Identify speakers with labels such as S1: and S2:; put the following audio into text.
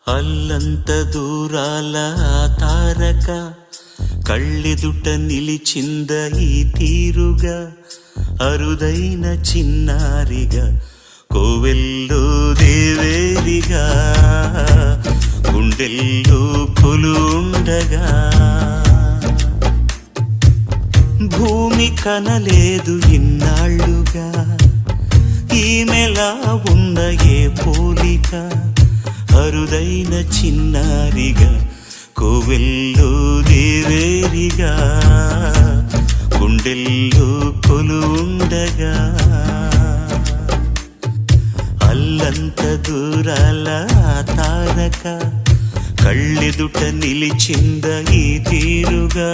S1: అల్లంత దూరాల తారక కళ్ళెదుట నిలిచింద ఈ తీరుగా అరుదైన చిన్నారిగా కోవెల్లో దేవేరిగా గుండెల్లో కొలుండగా భూమి కనలేదు ఇన్నాళ్ళుగా ఈమెలా ఉన్న ఏ పోలిక అరుదైన చిన్నారిగా కోవెల్లో దేవేరిగా గుండెల్లో కొలుండగా అల్లంత దూరాల తారక కళ్ళెదుట నిలిచింద ఈ తీరుగా